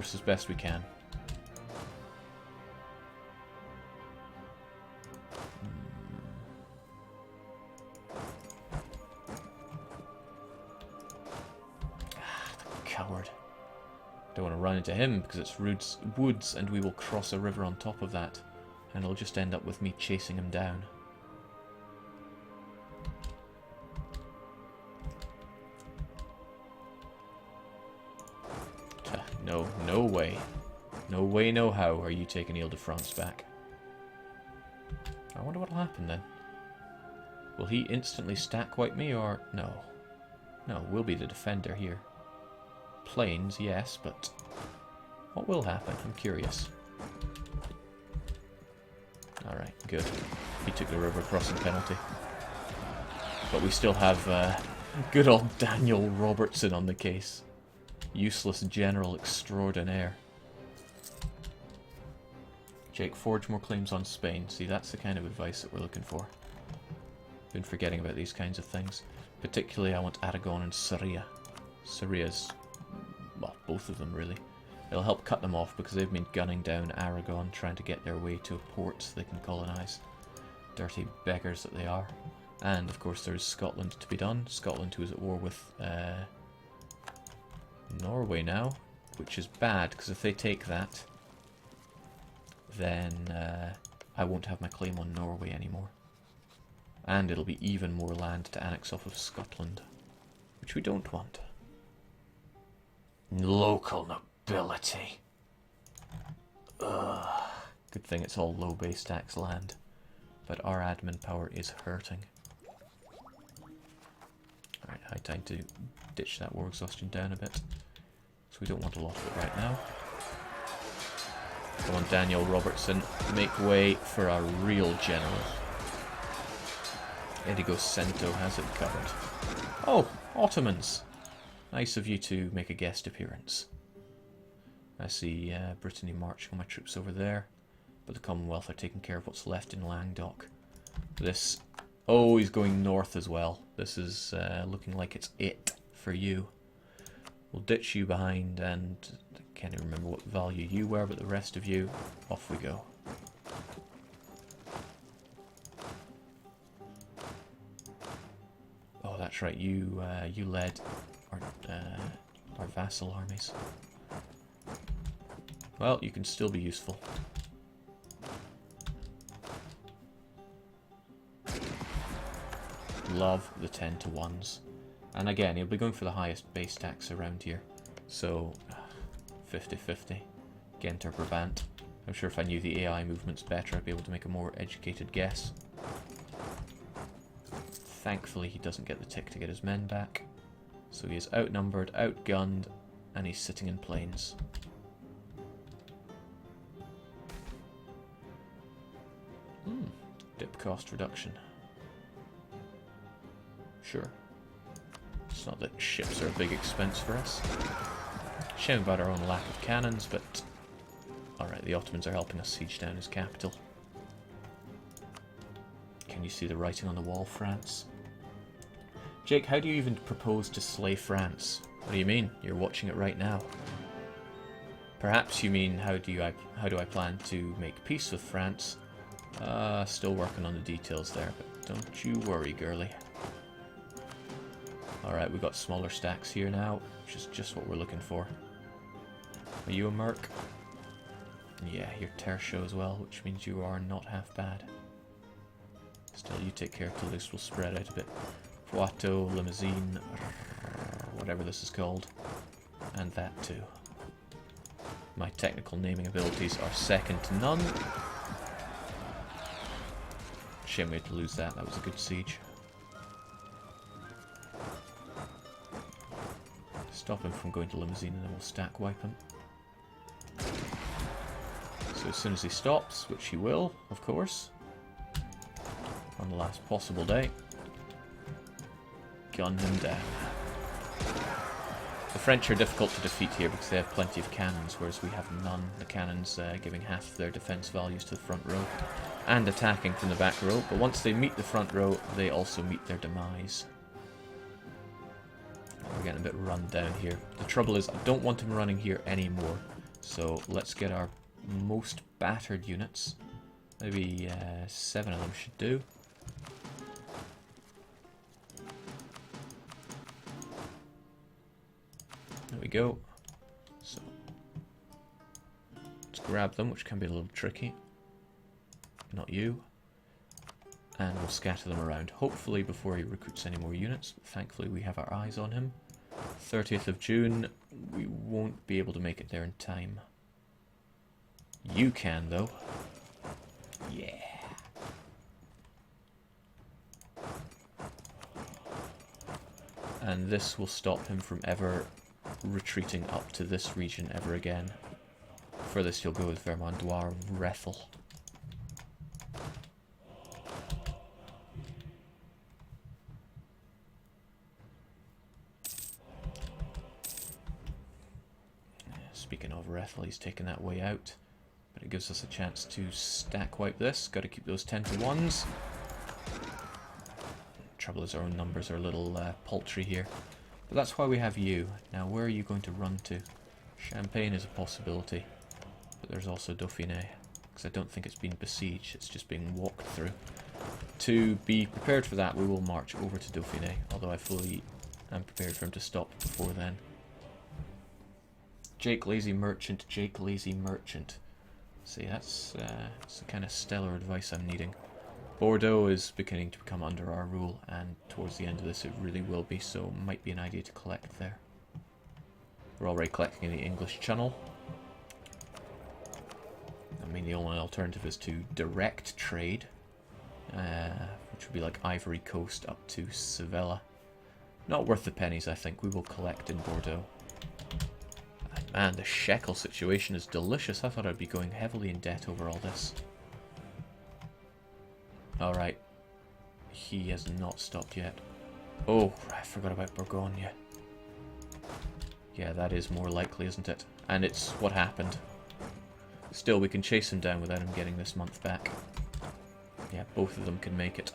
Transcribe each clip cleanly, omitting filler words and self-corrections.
as best we can. Coward. Don't want to run into him because it's woods and we will cross a river on top of that. And it'll just end up with me chasing him down. No, no way. No way, no how are you taking Ile-de-France back. I wonder what'll happen then. Will he instantly stack wipe me or no? No, we'll be the defender here. Plains, yes, but what will happen? I'm curious. Alright, good. He took the river crossing penalty. But we still have good old Daniel Robertson on the case. Useless general extraordinaire. Jake, forge more claims on Spain. See, that's the kind of advice that we're looking for. Been forgetting about these kinds of things. Particularly, I want Aragon and Syria. Syria's, well, both of them really. It'll help cut them off because they've been gunning down Aragon, trying to get their way to a port so they can colonise. Dirty beggars that they are. And, of course, there's Scotland to be done. Scotland, who is at war with Norway now, which is bad, because if they take that, then I won't have my claim on Norway anymore. And it'll be even more land to annex off of Scotland, which we don't want. Local nobility. Ugh. Good thing it's all low base tax land, but our admin power is hurting. Alright, high time to ditch that war exhaustion down a bit. So we don't want a lot of it right now. Come on, Daniel Robertson, make way for a real general. Edigo Cento has it covered. Oh, Ottomans! Nice of you to make a guest appearance. I see Brittany marching my troops over there, but the Commonwealth are taking care of what's left in Languedoc. This... Oh, he's going north as well. This is looking like it's it for you. We'll ditch you behind, and I can't even remember what value you were, but the rest of you, off we go. Oh, that's right. You led our vassal armies. Well, you can still be useful. Love the 10 to 1s. And again, he'll be going for the highest base tax around here. So, 50-50. Ghent or Brabant. I'm sure if I knew the AI movements better, I'd be able to make a more educated guess. Thankfully, he doesn't get the tick to get his men back. So he is outnumbered, outgunned, and he's sitting in plains. Dip cost reduction. Sure. It's not that ships are a big expense for us. Shame about our own lack of cannons, but... Alright, the Ottomans are helping us siege down his capital. Can you see the writing on the wall, France? Jake, how do you even propose to slay France? What do you mean? You're watching it right now. Perhaps you mean, how do I plan to make peace with France? Still working on the details there, but don't you worry, girly. Alright, we've got smaller stacks here now, which is just what we're looking for. Are you a merc? Yeah, you're tertial as well, which means you are not half bad. Still, you take care till this will spread out a bit. Poitou, Limousine, whatever this is called. And that too. My technical naming abilities are second to none. Shame we had to lose that, that was a good siege. Stop him from going to Limousine and then we'll stack wipe him. So as soon as he stops, which he will, of course, on the last possible day, gun him down. The French are difficult to defeat here because they have plenty of cannons, whereas we have none. The cannons giving half of their defense values to the front row and attacking from the back row, but once they meet the front row, they also meet their demise. We're getting a bit run down here. The trouble is, I don't want him running here anymore, So let's get our most battered units. Maybe 7 of them should do. There we go. So let's grab them, which can be a little tricky. Not you. And we'll scatter them around, hopefully before he recruits any more units. Thankfully we have our eyes on him. 30th of June, we won't be able to make it there in time. You can, though. Yeah. And this will stop him from ever retreating up to this region ever again. Furthest he'll go is Vermandois Rethel. Speaking of Rethel, he's taken that way out. But it gives us a chance to stack wipe this. Got to keep those 10 to 1s. Trouble is our own numbers are a little paltry here. But that's why we have you. Now where are you going to run to? Champagne is a possibility. But there's also Dauphiné. Because I don't think it's been besieged. It's just being walked through. To be prepared for that, we will march over to Dauphiné. Although I fully am prepared for him to stop before then. Jake Lazy Merchant, Jake Lazy Merchant. See, that's the kind of stellar advice I'm needing. Bordeaux is beginning to become under our rule, and towards the end of this it really will be, so might be an idea to collect there. We're already collecting in the English Channel. I mean, the only alternative is to direct trade, which would be like Ivory Coast up to Sevilla. Not worth the pennies, I think. We will collect in Bordeaux. Man, the shekel situation is delicious. I thought I'd be going heavily in debt over all this. Alright. He has not stopped yet. Oh, I forgot about Bourgogne. Yeah, that is more likely, isn't it? And it's what happened. Still, we can chase him down without him getting this month back. Yeah, both of them can make it.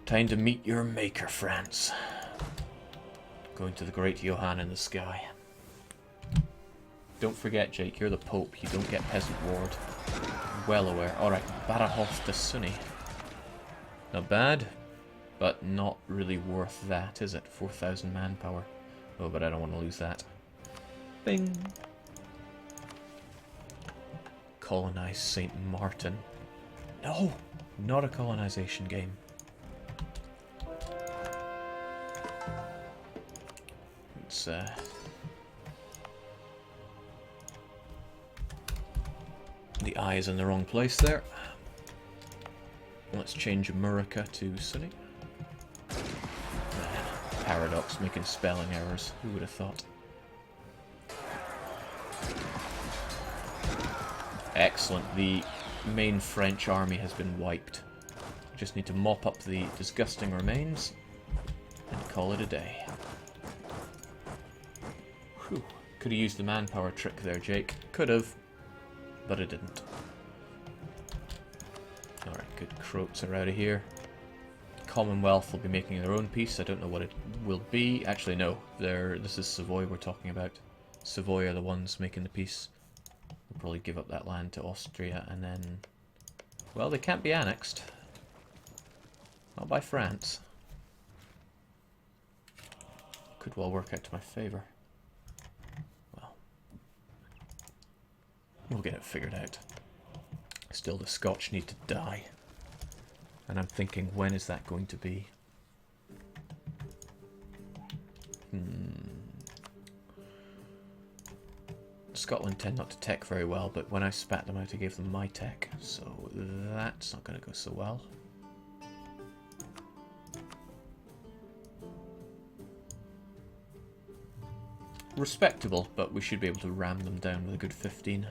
Time to meet your maker, France. Going to the great Johann in the sky. Don't forget, Jake, you're the Pope. You don't get peasant ward. Well aware. Alright, Badajoz to Sunni. Not bad, but not really worth that, is it? 4,000 manpower. Oh, but I don't want to lose that. Bing! Colonize St. Martin. No! Not a colonization game. It's, the eye is in the wrong place there. Let's change America to Sunni. Paradox making spelling errors. Who would have thought? Excellent. The main French army has been wiped. Just need to mop up the disgusting remains and call it a day. Whew. Could have used the manpower trick there, Jake. Could have, but it didn't. Alright, good. Croats are out of here. Commonwealth will be making their own peace. I don't know what it will be. Actually, no. This is Savoy we're talking about. Savoy are the ones making the peace. We'll probably give up that land to Austria and then... Well, they can't be annexed. Not by France. Could well work out to my favour. Well, we'll get it figured out. Still, the Scotch need to die. And I'm thinking, when is that going to be? Scotland tend not to tech very well, but when I spat them out I gave them my tech, so that's not going to go so well. Respectable, but we should be able to ram them down with a good 15.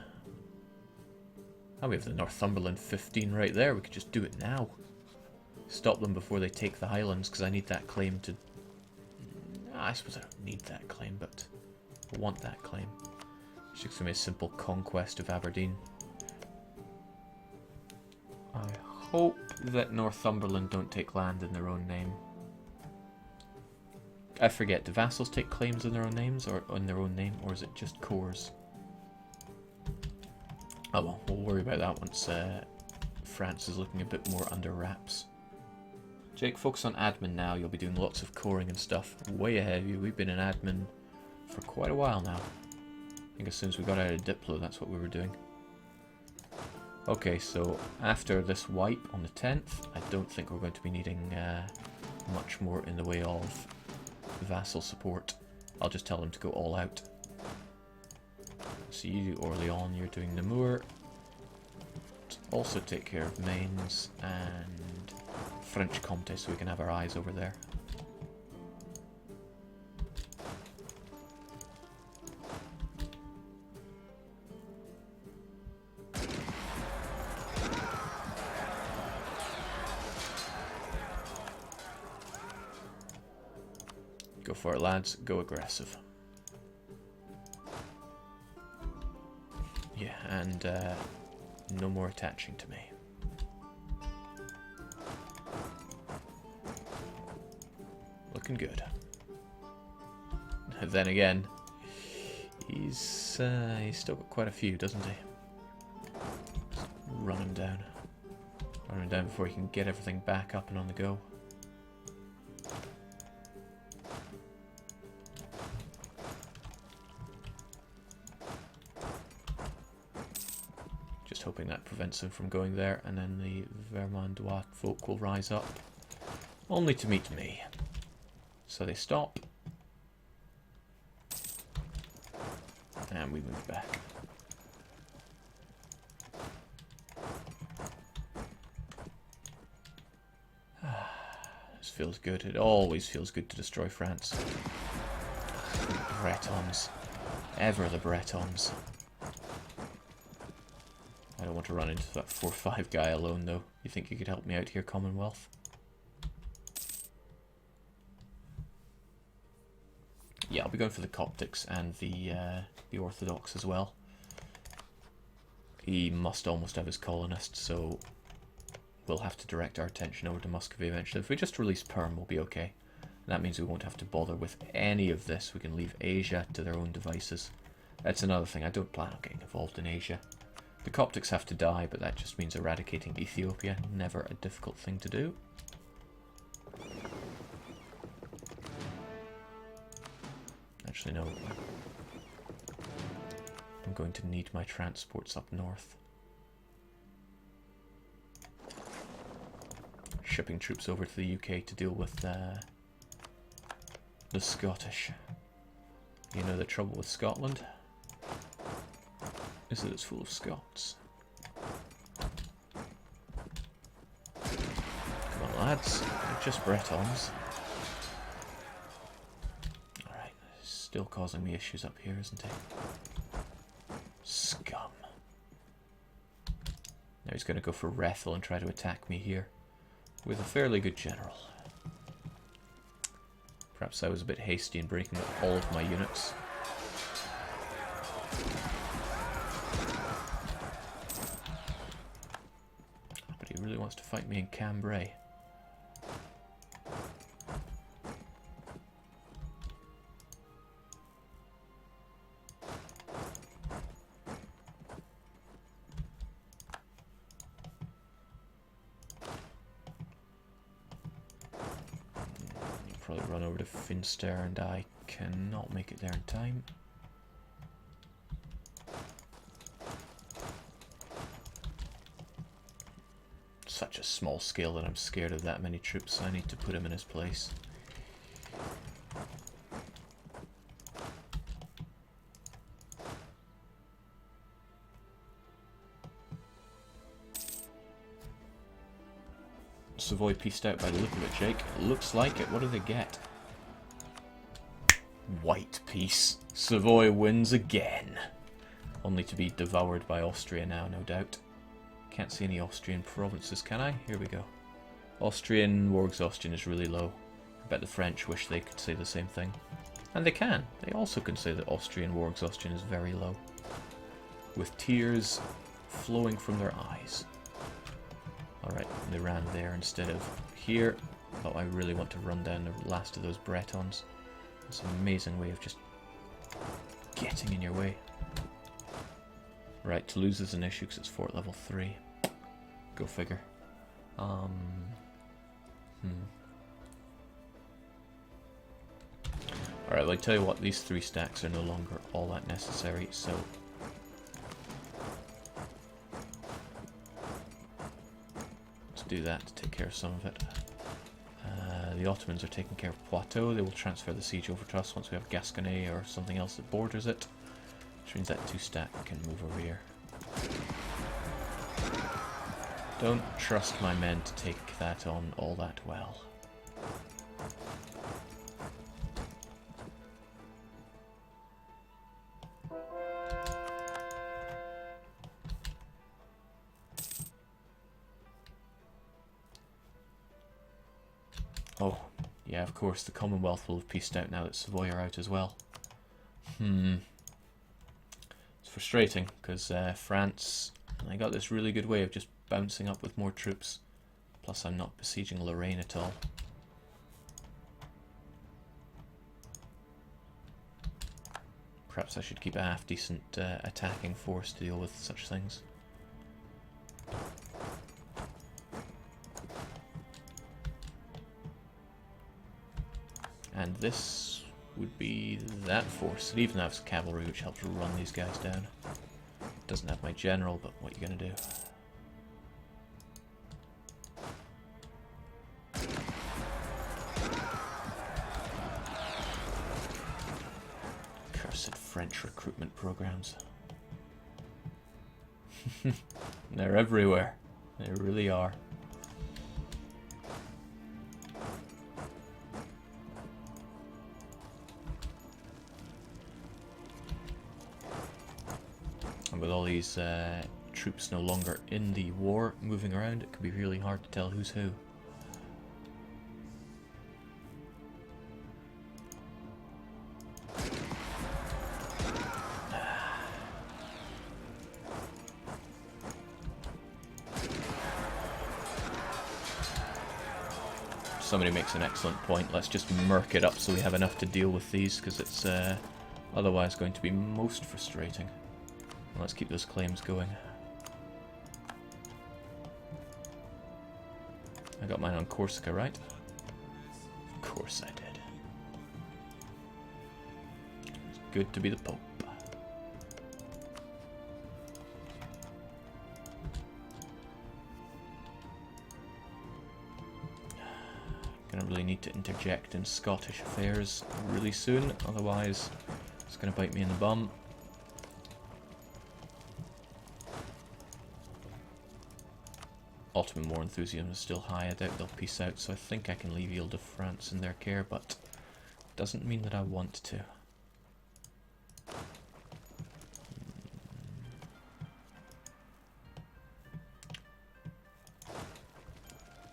Oh, we have the Northumberland 15 right there. We could just do it now. Stop them before they take the Highlands, because I need that claim to... I suppose I don't need that claim, but I want that claim. It's just going to be a simple conquest of Aberdeen. I hope that Northumberland don't take land in their own name. I forget, do vassals take claims in their own names, or in their own name, or is it just cores? Oh well, we'll worry about that once France is looking a bit more under wraps. Jake, focus on admin now. You'll be doing lots of coring and stuff. Way ahead of you. We've been in admin for quite a while now. I think as soon as we got out of Diplo, that's what we were doing. Okay, so after this wipe on the 10th, I don't think we're going to be needing much more in the way of vassal support. I'll just tell them to go all out. So you do Orléans, you're doing Namur. Also take care of Mainz and French Comté so we can have our eyes over there. Go for it, lads. Go aggressive. Yeah, and no more attaching to me. Looking good. Then again, he's still got quite a few, doesn't he? Just run him down. Run him down before he can get everything back up and on the go. Just hoping that prevents him from going there, and then the Vermandois folk will rise up, only to meet me. So they stop, and we move back. This feels good. It always feels good to destroy France. The Bretons. Ever the Bretons. I don't want to run into that 4-5 guy alone, though. You think you could help me out here, Commonwealth? Yeah, I'll be going for the Coptics and the Orthodox as well. He must almost have his colonists, so we'll have to direct our attention over to Muscovy eventually. If we just release Perm, we'll be okay. And that means we won't have to bother with any of this. We can leave Asia to their own devices. That's another thing. I don't plan on getting involved in Asia. The Coptics have to die, but that just means eradicating Ethiopia. Never a difficult thing to do. Actually, no. I'm going to need my transports up north. Shipping troops over to the UK to deal with the Scottish. You know the trouble with Scotland is that it's full of Scots. Come on, lads. They're just Bretons. Alright, still causing me issues up here, isn't he? Scum. Now he's going to go for Rethel and try to attack me here with a fairly good general. Perhaps I was a bit hasty in breaking up all of my units. But he really wants to fight me in Cambrai. Probably run over to Finster, and I cannot make it there in time. Such a small scale that I'm scared of that many troops. I need to put him in his place. Savoy pieced out by the look of it, Jake. Looks like it. What do they get? White peace. Savoy wins again. Only to be devoured by Austria now, no doubt. Can't see any Austrian provinces, can I? Here we go. Austrian war exhaustion is really low. I bet the French wish they could say the same thing. And they can. They also can say that Austrian war exhaustion is very low. With tears flowing from their eyes. Alright, they ran there instead of here. Oh, I really want to run down the last of those Bretons. It's an amazing way of just getting in your way. Right, Toulouse is an issue because it's fort level 3. Go figure. Alright, well I tell you what, these 3 stacks are no longer all that necessary, so... let's do that to take care of some of it. The Ottomans are taking care of Poitou. They will transfer the siege over to us once we have Gascony or something else that borders it. Which means that 2 stack can move over here. Don't trust my men to take that on all that well. Oh, yeah, of course, the Commonwealth will have pieced out now that Savoy are out as well. It's frustrating, because France, I got this really good way of just bouncing up with more troops. Plus I'm not besieging Lorraine at all. Perhaps I should keep a half-decent attacking force to deal with such things. And this would be that force. It even has cavalry, which helps run these guys down. It doesn't have my general, but what are you going to do? Cursed French recruitment programs. They're everywhere. They really are. And with all these troops no longer in the war moving around, it can be really hard to tell who's who. Somebody makes an excellent point. Let's just murk it up so we have enough to deal with these, because it's otherwise going to be most frustrating. Let's keep those claims going. I got mine on Corsica, right? Of course I did. It's good to be the Pope. Gonna really need to interject in Scottish affairs really soon, otherwise it's gonna bite me in the bum. Ottoman war enthusiasm is still high. I doubt they'll peace out, so I think I can leave Ile-de-France in their care, but doesn't mean that I want to.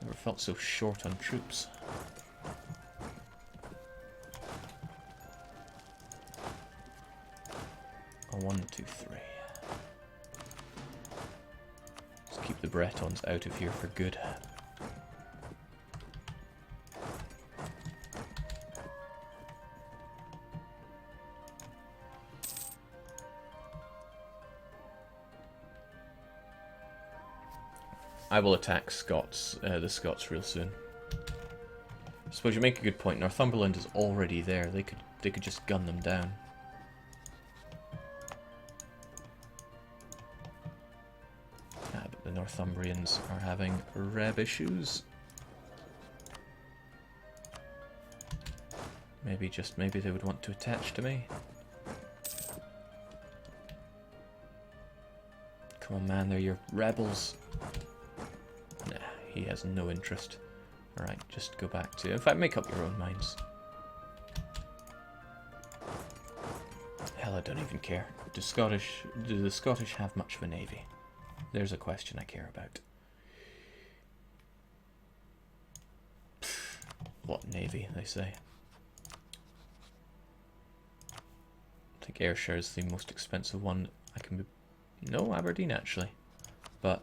Never felt so short on troops. A 1, 2, 3. Keep the Bretons out of here for good. I will attack the Scots real soon. I suppose you make a good point. Northumberland is already there. They could just gun them down. Northumbrians are having reb issues. Maybe, just maybe, they would want to attach to me. Come on, man, they're your rebels. Nah, he has no interest. Alright, just go back to... In fact, make up your own minds. Hell, I don't even care. Do the Scottish have much of a navy? There's a question I care about. What navy, they say. I think Ayrshire is the most expensive one I can be... No, Aberdeen, actually. But...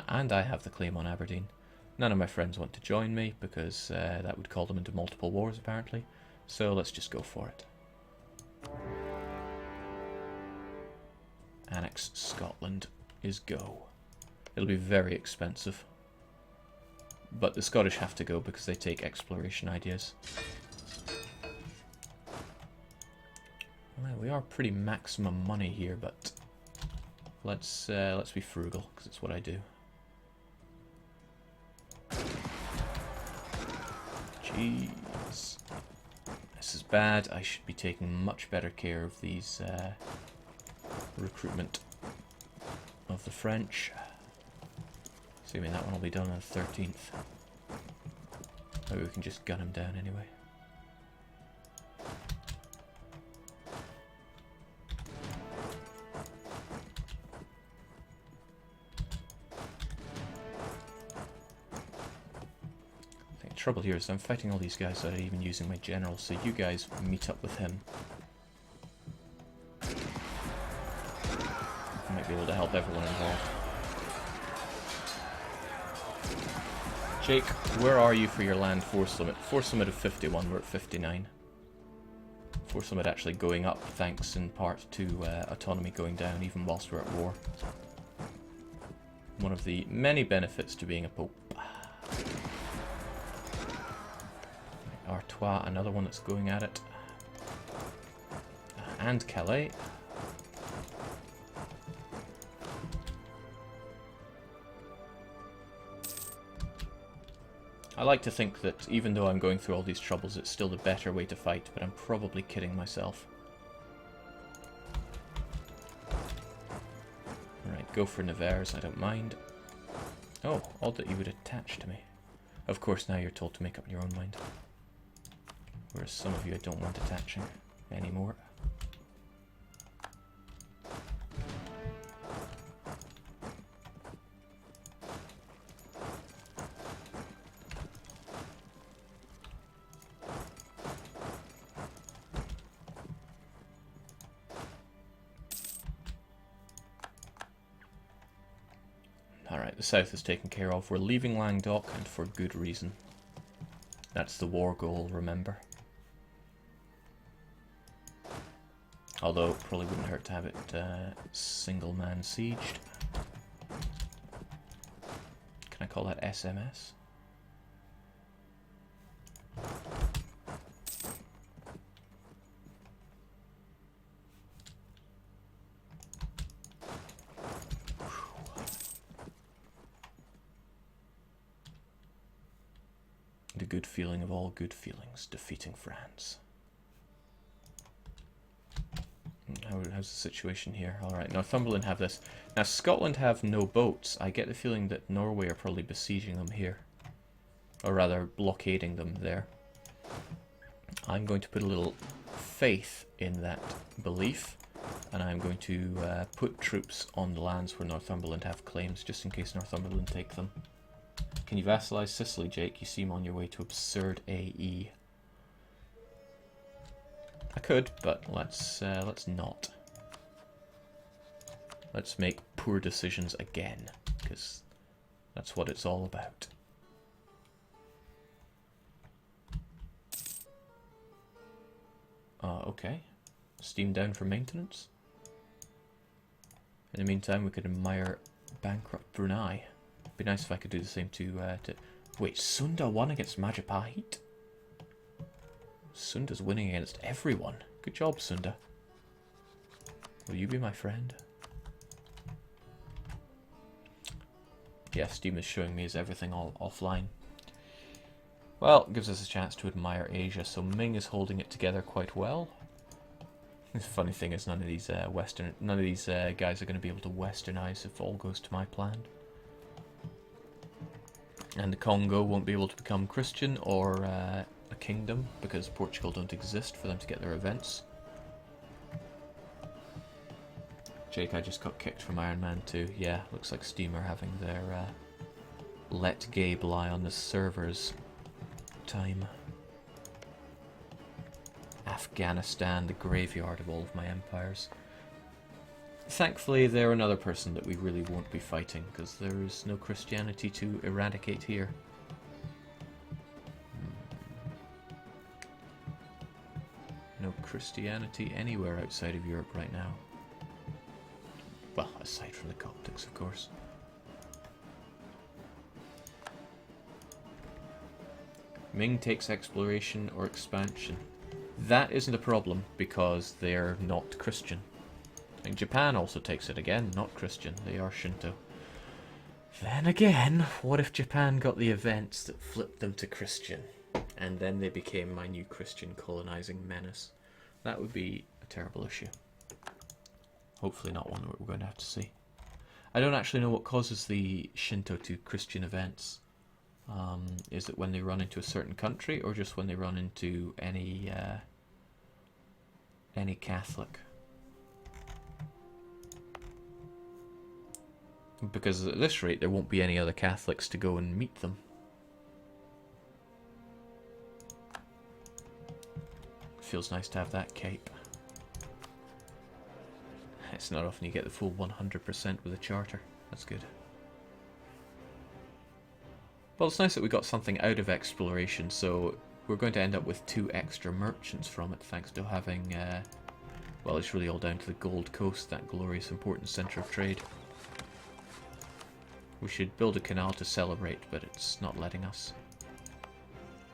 and I have the claim on Aberdeen. None of my friends want to join me, because that would call them into multiple wars, apparently. So let's just go for it. Annex Scotland is go. It'll be very expensive. But the Scottish have to go because they take exploration ideas. Well, we are pretty maximum money here, but let's be frugal because it's what I do. Jeez, this is bad. I should be taking much better care of these recruitment of the French. Assuming that one will be done on the 13th. Maybe we can just gun him down anyway. The trouble here is I'm fighting all these guys without even using my general, so you guys meet up with him. I might be able to help everyone involved. Jake, where are you for your land force limit? Force limit of 51, we're at 59. Force limit actually going up, thanks in part to autonomy going down, even whilst we're at war. One of the many benefits to being a pope. Artois, another one that's going at it. And Calais. I like to think that even though I'm going through all these troubles, it's still the better way to fight, but I'm probably kidding myself. Alright, go for Nevers, I don't mind. Oh, odd that you would attach to me. Of course, now you're told to make up your own mind. Whereas some of you I don't want attaching anymore. Alright, the south is taken care of. We're leaving Languedoc, and for good reason. That's the war goal, remember. Although, it probably wouldn't hurt to have it single-man sieged. Can I call that SMS? The good feeling of all good feelings, defeating France. How's the situation here? Alright, Northumberland have this. Now, Scotland have no boats. I get the feeling that Norway are probably besieging them here. Or rather, blockading them there. I'm going to put a little faith in that belief. And I'm going to put troops on the lands where Northumberland have claims, just in case Northumberland take them. Can you vassalize Sicily, Jake? You seem on your way to absurd AE. I could, but let's not. Let's make poor decisions again, because that's what it's all about. Okay. Steam down for maintenance. In the meantime, we could admire bankrupt Brunei. Be nice if I could do the same to wait, Sunda won against Majapahit? Sunda's winning against everyone. Good job, Sunda. Will you be my friend? Yeah, Steam is showing me is everything all offline. Well, it gives us a chance to admire Asia, so Ming is holding it together quite well. The funny thing is none of these guys are going to be able to westernize if all goes to my plan. And the Congo won't be able to become Christian or a kingdom because Portugal don't exist for them to get their events. Jake, I just got kicked from Iron Man 2. Yeah, looks like Steam are having their let Gabe lie on the servers time. Afghanistan, the graveyard of all of my empires. Thankfully, they're another person that we really won't be fighting, because there is no Christianity to eradicate here. Christianity anywhere outside of Europe right now. Well, aside from the Coptics, of course. Ming takes exploration or expansion. That isn't a problem because they're not Christian. And Japan also takes it again, not Christian. They are Shinto. Then again, what if Japan got the events that flipped them to Christian? And then they became my new Christian colonizing menace. That would be a terrible issue. Hopefully not one that we're going to have to see. I don't actually know what causes the Shinto to Christian events. Is it when they run into a certain country, or just when they run into any Catholic? Because at this rate, there won't be any other Catholics to go and meet them. Feels nice to have that cape. It's not often you get the full 100% with a charter. That's good. Well, it's nice that we got something out of exploration, so we're going to end up with 2 extra merchants from it, thanks to having, well, it's really all down to the Gold Coast, that glorious important centre of trade. We should build a canal to celebrate, but it's not letting us.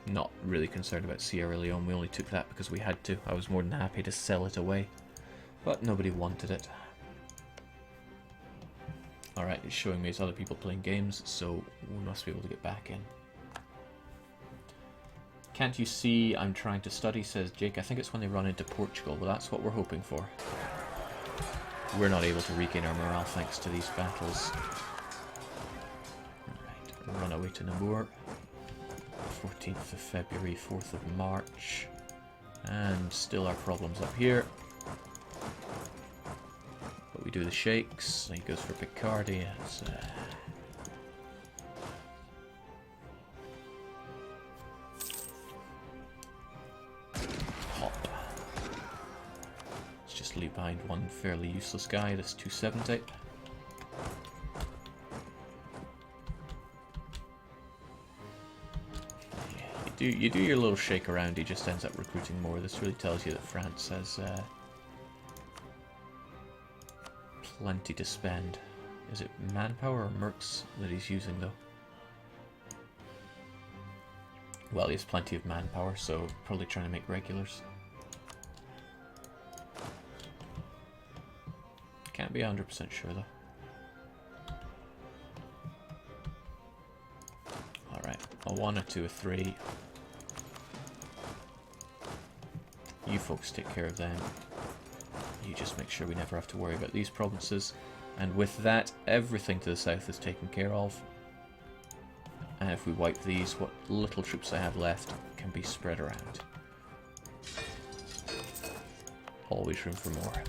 Not really concerned about Sierra Leone, we only took that because we had to. I was more than happy to sell it away, but nobody wanted it. Alright, it's showing me it's other people playing games, so we must be able to get back in. Can't you see I'm trying to study, says Jake. I think it's when they run into Portugal, but that's what we're hoping for. We're not able to regain our morale thanks to these battles. Alright, run away to Namur. 14th of February, 4th of March. And still our problems up here. But we do the shakes, and he goes for Picardy. It's, hop. Let's just leave behind one fairly useless guy, this 270. You do your little shake around, he just ends up recruiting more. This really tells you that France has plenty to spend. Is it manpower or mercs that he's using, though? Well, he has plenty of manpower, so probably trying to make regulars. Can't be 100% sure, though. Alright, a 1, a 2, a 3. You folks take care of them. You just make sure we never have to worry about these provinces. And with that, everything to the south is taken care of. And if we wipe these, what little troops I have left can be spread around. Always room for more.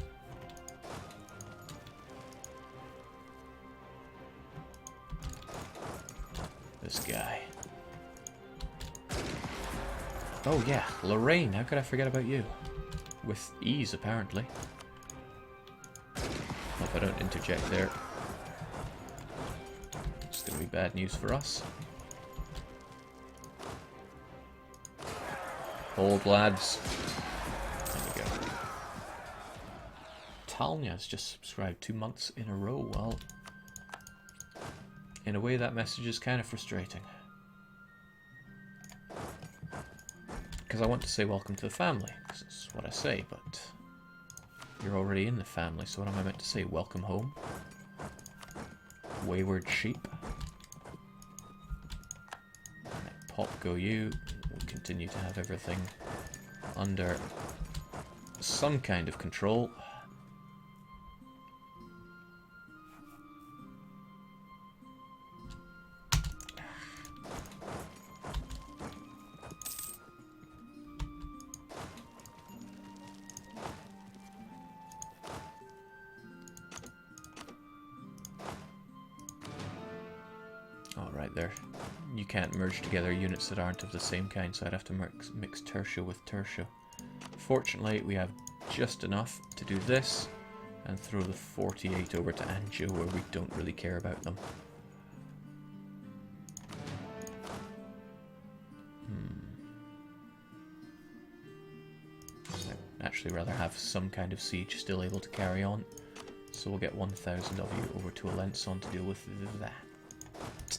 This guy. Oh yeah, Lorraine, how could I forget about you? With ease, apparently. Hope I don't interject there. It's going to be bad news for us. Hold, lads. There we go. Talnia's just subscribed 2 months in a row. Well, in a way that message is kind of frustrating. Because I want to say welcome to the family, because it's what I say, but you're already in the family, so what am I meant to say? Welcome home? Wayward sheep? Pop go you. We'll continue to have everything under some kind of control. There. You can't merge together units that aren't of the same kind, so I'd have to mix tertia with tertia. Fortunately, we have just enough to do this, and throw the 48 over to Anjou, where we don't really care about them. actually rather have some kind of siege still able to carry on. So we'll get 1,000 of you over to Alençon to deal with that.